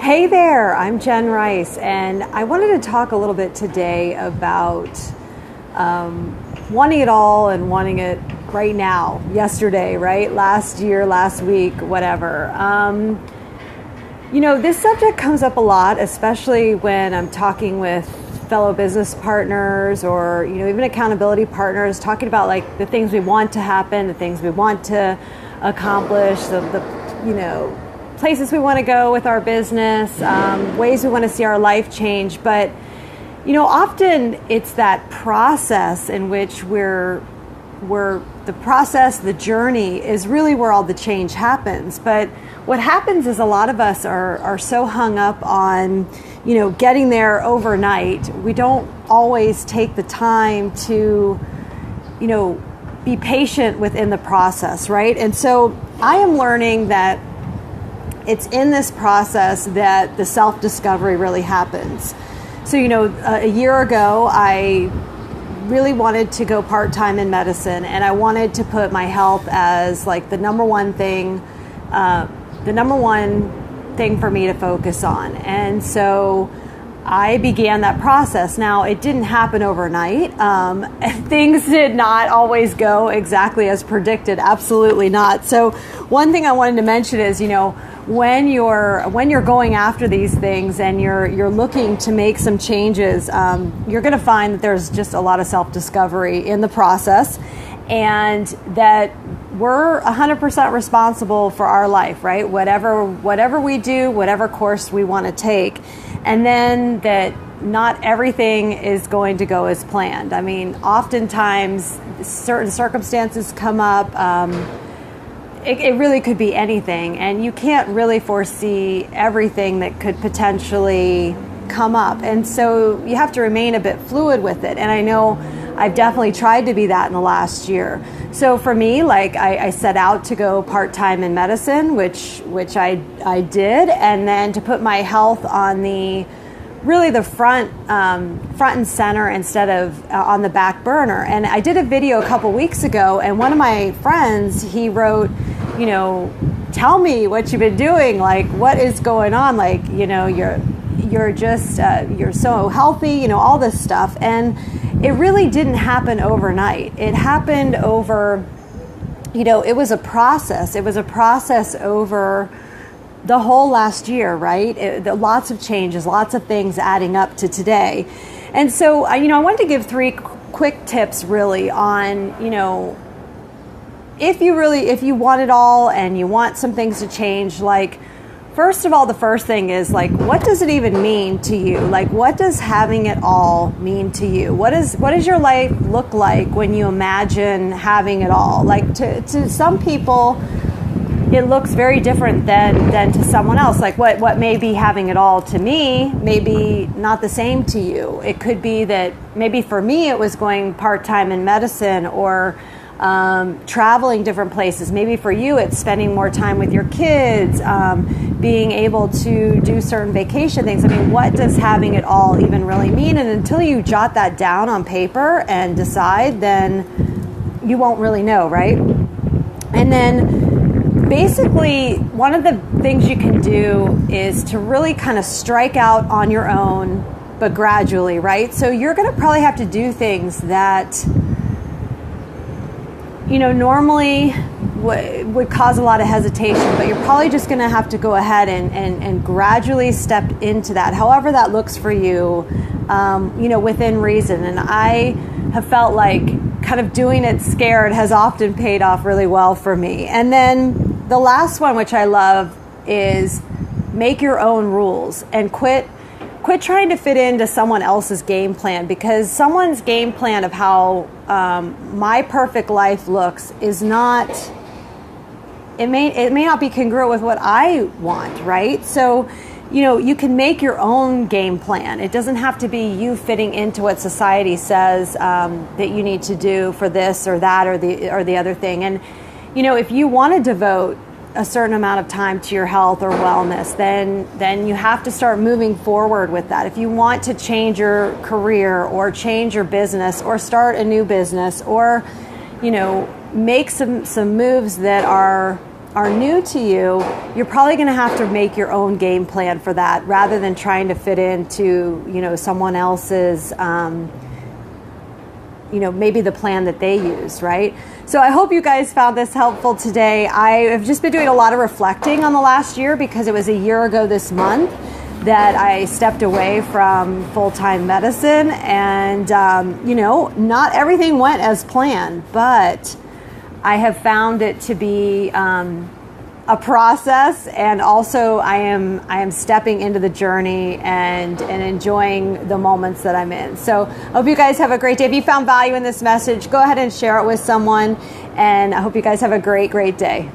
Hey there, I'm Jenn Rice, and I wanted to talk a little bit today about wanting it all and wanting it right now, yesterday, right? Last year, last week, whatever. This subject comes up a lot, especially when I'm talking with fellow business partners or, even accountability partners, talking about like the things we want to happen, the things we want to accomplish, the places we want to go with our business, ways we want to see our life change. But, often it's that process in which the process, the journey is really where all the change happens. But what happens is a lot of us are so hung up on, getting there overnight. We don't always take the time to, be patient within the process, right? And so I am learning that it's in this process that the self-discovery really happens. So, a year ago, I really wanted to go part-time in medicine, and I wanted to put my health as like the number one thing for me to focus on. And so I began that process. Now, it didn't happen overnight. Things did not always go exactly as predicted. Absolutely not. So one thing I wanted to mention is, when you're going after these things and you're looking to make some changes, you're going to find that there's just a lot of self-discovery in the process, and that we're 100% responsible for our life, right? Whatever we do, whatever course we want to take, and then that not everything is going to go as planned. I mean, oftentimes certain circumstances come up. It really could be anything, and you can't really foresee everything that could potentially come up. And so you have to remain a bit fluid with it. And I know I've definitely tried to be that in the last year. So for me, like I set out to go part-time in medicine, which I did, and then to put my health on the front and center instead of on the back burner. And I did a video a couple weeks ago, and one of my friends, he wrote, tell me what you've been doing, like what is going on, like, you're just, you're so healthy, all this stuff. And it really didn't happen overnight. It happened over, it was a process. It was a process over the whole last year, right? Lots of changes, lots of things adding up to today. And so, I wanted to give 3 quick tips really on, if you want it all and you want some things to change, like, first of all, the first thing is like, what does it even mean to you? Like, what does having it all mean to you? What does your life look like when you imagine having it all? Like to some people, it looks very different than to someone else. Like what may be having it all to me may be not the same to you. It could be that maybe for me it was going part-time in medicine or traveling different places. Maybe for you it's spending more time with your kids, being able to do certain vacation things. I mean, what does having it all even really mean? And until you jot that down on paper and decide, then you won't really know, right? And then basically, one of the things you can do is to really kind of strike out on your own, but gradually, right? So you're going to probably have to do things that, normally would cause a lot of hesitation, but you're probably just going to have to go ahead and gradually step into that, however that looks for you, within reason. And I have felt like kind of doing it scared has often paid off really well for me. And then the last one, which I love, is make your own rules and quit trying to fit into someone else's game plan, because someone's game plan of how my perfect life looks is not, it may not be congruent with what I want, right? So, you can make your own game plan. It doesn't have to be you fitting into what society says that you need to do for this or that or the other thing. And, if you want to devote a certain amount of time to your health or wellness, then you have to start moving forward with that. If you want to change your career or change your business or start a new business or, make some moves that are are new to you, you're probably going to have to make your own game plan for that rather than trying to fit into, someone else's, maybe the plan that they use, right? So I hope you guys found this helpful today. I have just been doing a lot of reflecting on the last year because it was a year ago this month that I stepped away from full-time medicine, and, not everything went as planned, but I have found it to be a process, and also I am stepping into the journey and enjoying the moments that I'm in. So I hope you guys have a great day. If you found value in this message, go ahead and share it with someone, and I hope you guys have a great, great day.